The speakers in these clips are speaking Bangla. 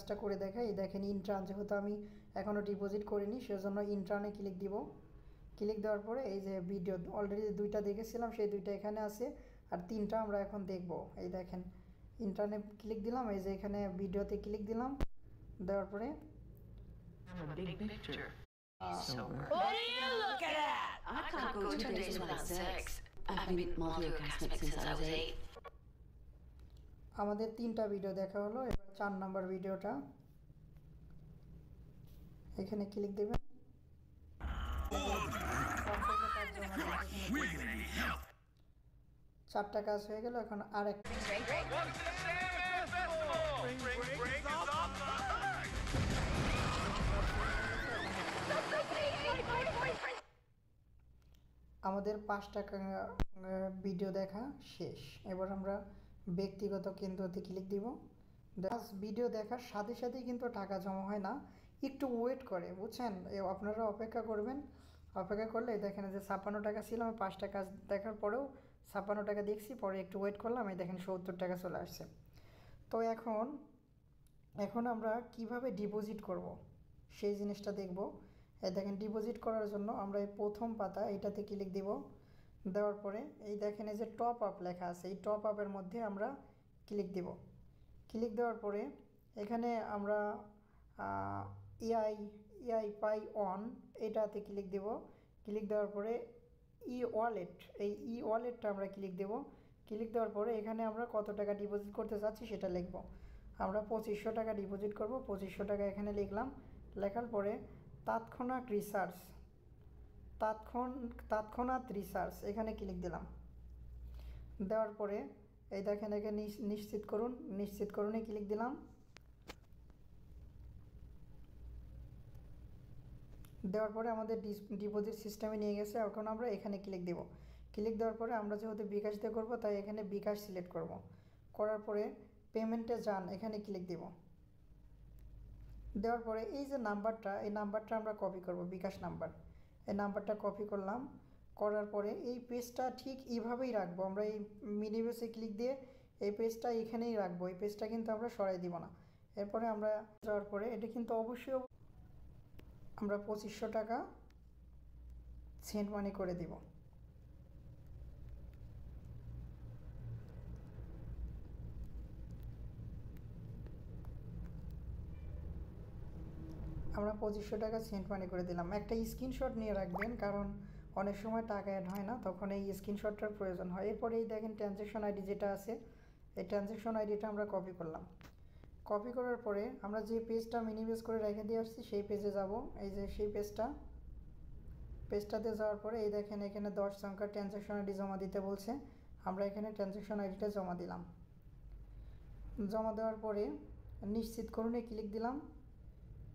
কাজটা করে দেখাই। এই দেখেন ইন্ট্রান, যেহেতু আমি এখনও ডিপোজিট করিনি সেজন্য ইন্ট্রানে ক্লিক দিব। ক্লিক দেওয়ার পরে এই যে ভিডিও অলরেডি 2টা দেখেছিলাম সেই 2টা এখানে আছে, আর 3টা আমরা এখন দেখব। এই দেখেন ইন্ট্রানে ক্লিক দিলাম, এই যে এখানে ভিডিওতে ক্লিক দিলাম, দেওয়ার পরে What do you look at? I can't go 2 days without sex. I've been multi-orgasmic since I was 8. আমাদের 3টা ভিডিও দেখা হলো। এবার 4 নম্বর ভিডিওটা এখানে ক্লিক দেবেন। 4টা কাজ হয়ে গেল। এখন আরেক আমাদের 5টা ভিডিও দেখা শেষ। এবার আমরা ব্যক্তিগত কেন্দ্রতে ক্লিক দিব। ভিডিও দেখার সাথে সাথেই কিন্তু টাকা জমা হয় না, একটু ওয়েট করে, বুঝছেন? আপনারা অপেক্ষা করবেন। অপেক্ষা করলে দেখেন যে 56 টাকা ছিল, আমি 5টা কাজ দেখার পরেও 56 টাকা দেখছি, পরে একটু ওয়েট করলাম, এই দেখেন 70 টাকা চলে আসছে। তো এখন আমরা কিভাবে ডিপোজিট করব সেই জিনিসটা দেখব। এই দেখেন ডিপোজিট করার জন্য আমরা এই প্রথম পাতা এইটাতে ক্লিক দিব। দেওয়ার পরে এই দেখেন এই যে টপ আপ লেখা আছে, এই টপ আপের মধ্যে আমরা ক্লিক দিব। ক্লিক দেওয়ার পরে এখানে আমরা ইআই পাই অন এটাতে ক্লিক দেব। ক্লিক দেওয়ার পরে ই ওয়ালেট, এই ই ওয়ালেটটা আমরা ক্লিক দেব। ক্লিক দেওয়ার পরে এখানে আমরা কত টাকা ডিপোজিট করতে চাচ্ছি সেটা লিখব। আমরা 2500 টাকা ডিপোজিট করব। 2500 টাকা এখানে লিখলাম। লেখার পরে তৎক্ষণাৎ রিসার্চ এখানে ক্লিক দিলাম। দেওয়ার পরে এই দেখেন এখানে নিশ্চিত করুনে ক্লিক দিলাম। দেওয়ার পরে আমাদের ডিপোজিট সিস্টেমে নিয়ে গেছে। এখন আমরা এখানে ক্লিক দেব। ক্লিক দেওয়ার পরে আমরা যেহেতু বিকাশ দিয়ে করব তাই এখানে বিকাশ সিলেক্ট করব। করার পরে পেমেন্টে যান এখানে ক্লিক দেব। দেওয়ার পরে এই যে নাম্বারটা, এই নাম্বারটা আমরা কপি করব, বিকাশ নাম্বার। এই নাম্বারটা কপি করলাম। করার পরে এই পেজটা ঠিক এইভাবেই রাখবো। আমরা এই মিনিবেসে ক্লিক দিয়ে এই পেজটা এখানেই রাখবো, এই পেজটা কিন্তু আমরা সরাই দিব না। এরপরে আমরা যাওয়ার পরে এটা কিন্তু অবশ্যই আমরা 2500 টাকা সেন্ড মানি করে দিব। আমরা 2500 টাকা সেন্ড মানি করে দিলাম। একটা স্ক্রিনশট নিয়ে রাখবেন, কারণ অনেক সময় টাকা অ্যাড হয় না, তখন এই স্ক্রিনশটটার প্রয়োজন হয়। এরপরে এই দেখেন ট্রানজ্যাকশন আইডি যেটা আছে, এই ট্রানজ্যাকশন আইডিটা আমরা কপি করলাম। কপি করার পরে আমরা যে পেজটা মিনিমাইজ করে রেখে দিয়ে আসছি সেই পেজে যাব। এই যে সেই পেজটাতে যাওয়ার পরে এই দেখেন এখানে 10 সংখ্যার ট্রানজ্যাকশন আইডি জমা দিতে বলছে। আমরা এখানে ট্রানজ্যাকশন আইডিটা জমা দিলাম। জমা দেওয়ার পরে নিশ্চিত করুনে ক্লিক দিলাম।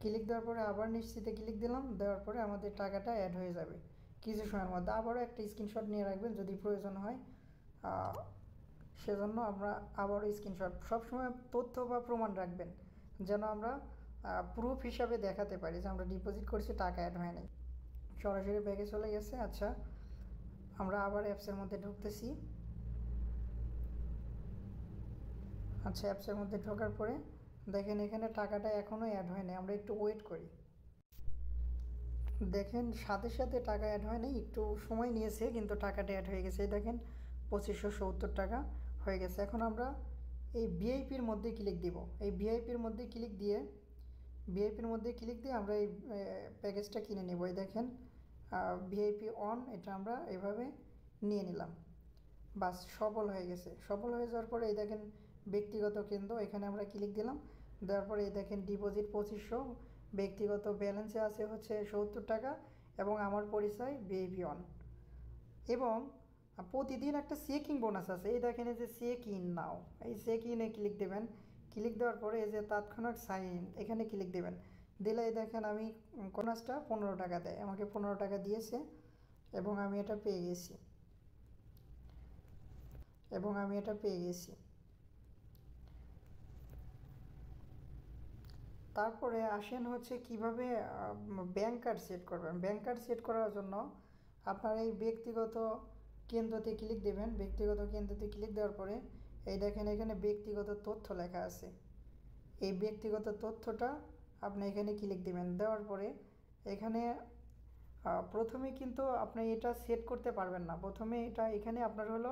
ক্লিক দেওয়ার পরে আবার নিশ্চিতে ক্লিক দিলাম। দেওয়ার পরে আমাদের টাকাটা অ্যাড হয়ে যাবে কিছু সময়ের মধ্যে। আবারও একটা স্ক্রিনশট নিয়ে রাখবেন যদি প্রয়োজন হয়, সেজন্য আমরা আবারও স্ক্রিনশট সবসময় তথ্য বা প্রমাণ রাখবেন, যেন আমরা প্রুফ হিসাবে দেখাতে পারি যে আমরা ডিপোজিট করছি, টাকা অ্যাড হয় নাই। সরাসরি ব্যাগে চলে গেছে। আচ্ছা, আমরা আবার অ্যাপসের মধ্যে ঢুকতেছি। আচ্ছা, অ্যাপসের মধ্যে ঢোকার পরে দেখেন এখানে টাকাটা এখনও অ্যাড হয়নি, আমরা একটু ওয়েট করি। দেখেন সাথে সাথে টাকা অ্যাড হয় নাই, একটু সময় নিয়েছে, কিন্তু টাকাটা অ্যাড হয়ে গেছে। দেখেন 2570 টাকা হয়ে গেছে। এখন আমরা এই ভিআইপির মধ্যে ক্লিক দিব। এই ভিআইপির মধ্যে ক্লিক দিয়ে আমরা এই প্যাকেজটা কিনে নেব। এই দেখেন ভিআইপি অন, এটা আমরা এভাবে নিয়ে নিলাম। বাস, সফল হয়ে গেছে। সফল হয়ে যাওয়ার পরে এই দেখেন ব্যক্তিগত কেন্দ্র, এখানে আমরা ক্লিক দিলাম। দেওয়ার পরে এই দেখেন ডিপোজিট 2500, ব্যক্তিগত ব্যালেন্সে আছে হচ্ছে 70 টাকা, এবং আমার পরিচয় ভিআইপি অন, এবং প্রতিদিন একটা চেক ইন বোনাস আছে। এই দেখেন এই যে চেক ইন নাও, এই চেক ইনে ক্লিক দেবেন। ক্লিক দেওয়ার পরে এই যে তাৎক্ষণিক সাইন ইন এখানে ক্লিক দেবেন। দিলে এই দেখেন আমি বোনাসটা 15 টাকা দেয়, আমাকে 15 টাকা দিয়েছে এবং আমি এটা পেয়ে গেছি। তারপরে আসেন হচ্ছে কিভাবে ব্যাংক কার্ড সেট করবেন। ব্যাংক কার্ড সেট করার জন্য আপনার এই ব্যক্তিগত কেন্দ্রতে ক্লিক দেবেন। ব্যক্তিগত কেন্দ্রতে ক্লিক দেওয়ার পরে এই দেখেন এখানে ব্যক্তিগত তথ্য লেখা আছে, এই ব্যক্তিগত তথ্যটা আপনি এখানে ক্লিক দিবেন। দেওয়ার পরে এখানে প্রথমে কিন্তু আপনি এটা সেট করতে পারবেন না। প্রথমে এটা এখানে আপনার হলো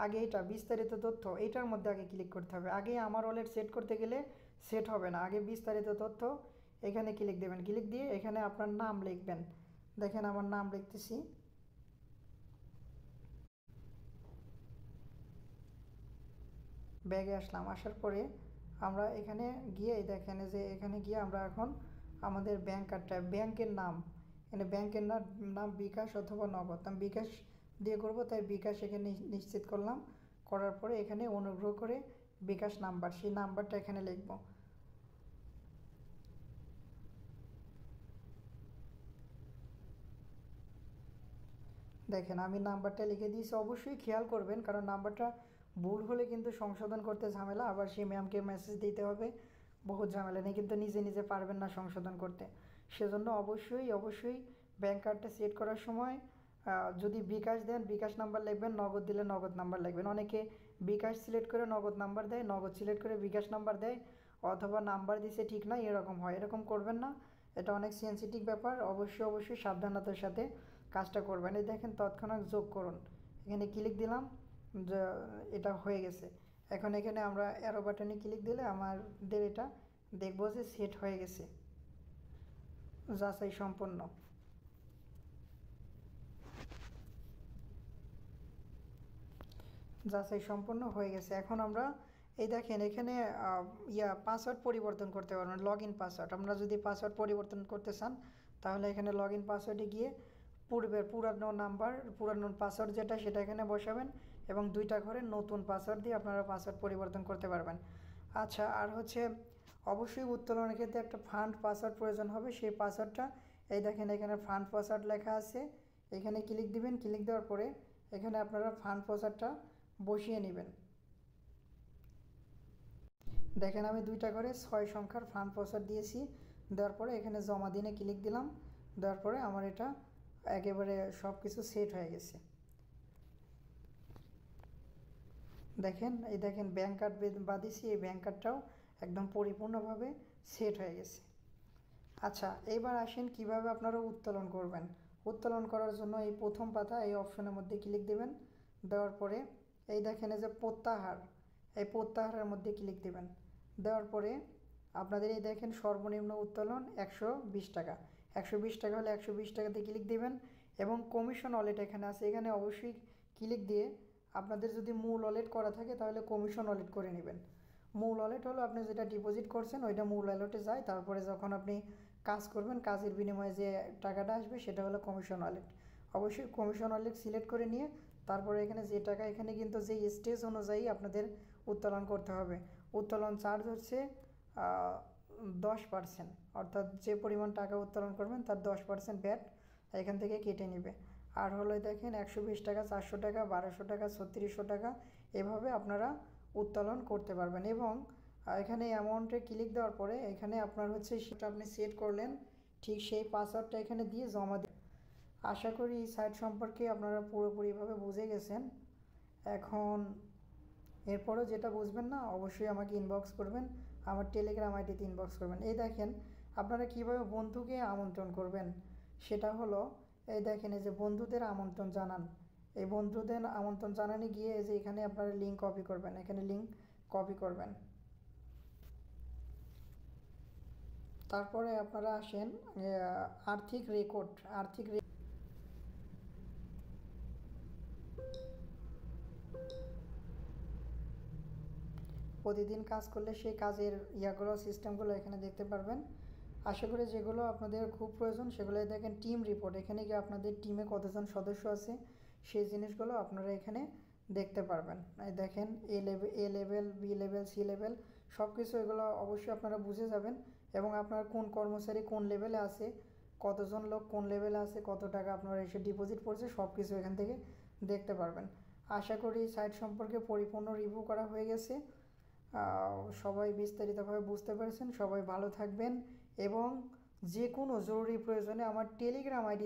আগে এটা বিস্তারিত তথ্য এইটার মধ্যে আগে ক্লিক করতে হবে। আগে আমার ওয়ালেট সেট করতে গেলে সেট হবে না। আগে বিস্তারিত তথ্য এখানে ক্লিক দেবেন। ক্লিক দিয়ে এখানে আপনার নাম লিখবেন। দেখেন আমার নাম লিখতেছি। ব্যাগে আসলাম। আসার পরে আমরা এখানে গিয়ে দেখেন যে এখানে গিয়ে আমরা এখন আমাদের ব্যাংক কার্ডটা ব্যাংকের নাম এখানে ব্যাংকের নাম বিকাশ অথবা নগদ। আমি বিকাশ দিয়ে করব, তাই বিকাশ এখানে নিশ্চিত করলাম। করার পরে এখানে অনুগ্রহ করে বিকাশ নাম্বার, সেই নাম্বারটা এখানে লিখব। দেখেন আমি নাম্বারটা লিখে দিয়েছি। অবশ্যই খেয়াল করবেন, কারণ নাম্বারটা ভুল হলে কিন্তু সংশোধন করতে ঝামেলা, আবার সেই ম্যামকে মেসেজ দিতে হবে, বহুত ঝামেলা নেই, কিন্তু নিজে নিজে পারবেন না সংশোধন করতে। সেজন্য অবশ্যই ব্যাংক কার্ডটা সেট করার সময় যদি বিকাশ দেন বিকাশ নাম্বার লিখবেন, নগদ দিলে নগদ নাম্বার লিখবেন। অনেকে বিকাশ সিলেক্ট করে নগদ নাম্বার দেয়, নগদ সিলেক্ট করে বিকাশ নাম্বার দেয়, অথবা নাম্বার দিছে ঠিক না, এরকম হয়। এরকম করবেন না, এটা অনেক সেন্সিটিভ ব্যাপার। অবশ্যই সাবধানতার সাথে কাজটা করবেন। এই দেখেন তৎক্ষণাৎ যোগ করুন, এখানে ক্লিক দিলাম, যে এটা হয়ে গেছে। এখন এখানে আমরা অ্যারো বাটনে ক্লিক দিলে আমাদের এটা দেখবো যে সেট হয়ে গেছে, যাচাই সম্পন্ন। যাচাই সম্পন্ন হয়ে গেছে। এখন আমরা এই দেখেন এখানে পাসওয়ার্ড পরিবর্তন করতে পারবেন, লগ ইন পাসওয়ার্ড। আমরা যদি পাসওয়ার্ড পরিবর্তন করতে চান তাহলে এখানে লগ ইন পাসওয়ার্ডে গিয়ে পূর্বের পুরানো পাসওয়ার্ড যেটা সেটা এখানে বসাবেন, এবং 2টা ঘরে নতুন পাসওয়ার্ড দিয়ে আপনারা পাসওয়ার্ড পরিবর্তন করতে পারবেন। আচ্ছা, আর হচ্ছে অবশ্যই উত্তোলনের ক্ষেত্রে একটা ফান্ড পাসওয়ার্ড প্রয়োজন হবে। সেই পাসওয়ার্ডটা এই দেখেন এখানে ফান্ড পাসওয়ার্ড লেখা আছে, এখানে ক্লিক দিবেন। ক্লিক দেওয়ার পরে এখানে আপনারা ফান্ড পাসওয়ার্ডটা বসিয়ে নেবেন। দেখেন আমি 2টা ঘরে 6 সংখ্যার ফান্ড পাসওয়ার্ড দিয়েছি। দেওয়ার পরে এখানে জমা দিনে ক্লিক দিলাম। দেওয়ার পরে আমার এটা একেবারে সব কিছু সেট হয়ে গেছে। দেখেন এই দেখেন ব্যাংক কার্ড বাদিয়েছি, এই ব্যাংক কার্ডটাও একদম পরিপূর্ণভাবে সেট হয়ে গেছে। আচ্ছা, এইবার আসেন কিভাবে আপনারা উত্তোলন করবেন। উত্তোলন করার জন্য এই প্রথম পাতা এই অপশনের মধ্যে ক্লিক দেবেন। দেওয়ার পরে এই দেখেন এই যে প্রত্যাহার, এই প্রত্যাহারের মধ্যে ক্লিক দেবেন। দেওয়ার পরে আপনাদের এই দেখেন সর্বনিম্ন উত্তোলন 120 টাকা। 120 টাকা হলে 120 টাকাতে ক্লিক দেবেন, এবং কমিশন ওয়ালেট এখানে আছে, এখানে অবশ্যই ক্লিক দিয়ে আপনাদের যদি মূল ওয়ালেট করা থাকে তাহলে কমিশন ওয়ালেট করে নেবেন। মূল ওয়ালেট হলো আপনি যেটা ডিপোজিট করছেন ওইটা মূল ওয়ালেটে যায়, তারপরে যখন আপনি কাজ করবেন কাজের বিনিময়ে যে টাকাটা আসবে সেটা হলো কমিশন ওয়ালেট। অবশ্যই কমিশন ওয়ালেট সিলেক্ট করে নিয়ে তারপরে এখানে যে টাকা, এখানে কিন্তু যে স্টেজ অনুযায়ী আপনাদের উত্তোলন করতে হবে। উত্তোলন চার্জ হচ্ছে 10%, অর্থাৎ যে পরিমাণ টাকা উত্তোলন করবেন তার 10% ব্যাট এখান থেকে কেটে নেবে। আর হলো দেখেন 120 টাকা, 400 টাকা, 1200 টাকা, 3600 টাকা, এভাবে আপনারা উত্তোলন করতে পারবেন। এবং এখানে অ্যামাউন্টে ক্লিক দেওয়ার পরে এখানে আপনার হচ্ছে সেটা আপনি সেট করলেন, ঠিক সেই পাসওয়ার্ডটা এখানে দিয়ে জমা দিন। আশা করি এই সাইট সম্পর্কে আপনারা পুরোপুরিভাবে বুঝে গেছেন। এখন এরপরও যেটা বুঝবেন না অবশ্যই আমাকে ইনবক্স করবেন, আমার টেলিগ্রাম আইডিতে ইনবক্স করবেন। এই দেখেন আপনারা কীভাবে বন্ধুকে আমন্ত্রণ করবেন, সেটা হলো এই দেখেন এই যে বন্ধুদের আমন্ত্রণ জানান, এই বন্ধুদের আমন্ত্রণ জানানে গিয়ে এই যে এখানে আপনারা লিঙ্ক কপি করবেন, এখানে লিঙ্ক কপি করবেন। তারপরে আপনারা আসেন আর্থিক রেকর্ড। প্রতিদিন কাজ করলে সেই কাজের সিস্টেমগুলো এখানে দেখতে পারবেন। আশা করি যেগুলো আপনাদের খুব প্রয়োজন সেগুলো দেখেন টিম রিপোর্ট, এখানে গিয়ে আপনাদের টিমে কতজন সদস্য আছে সেই জিনিসগুলো আপনারা এখানে দেখতে পারবেন। এই দেখেন A level, B level, C level, সব কিছু এগুলো অবশ্যই আপনারা বুঝে যাবেন, এবং আপনার কোন কর্মচারী কোন লেভেলে আছে, কতজন লোক কোন লেভেলে আছে, কত টাকা আপনারা এসে ডিপোজিট করছে, সব কিছু এখান থেকে দেখতে পারবেন। আশা করি সাইট সম্পর্কে পরিপূর্ণ রিভিউ করা হয়ে গেছে। সবাই বিস্তারিতভাবে বুঝতে পেরেছেন। সবাই ভালো থাকবেন, এবং যে কোনো জরুরি প্রয়োজনে আমার টেলিগ্রাম আইডি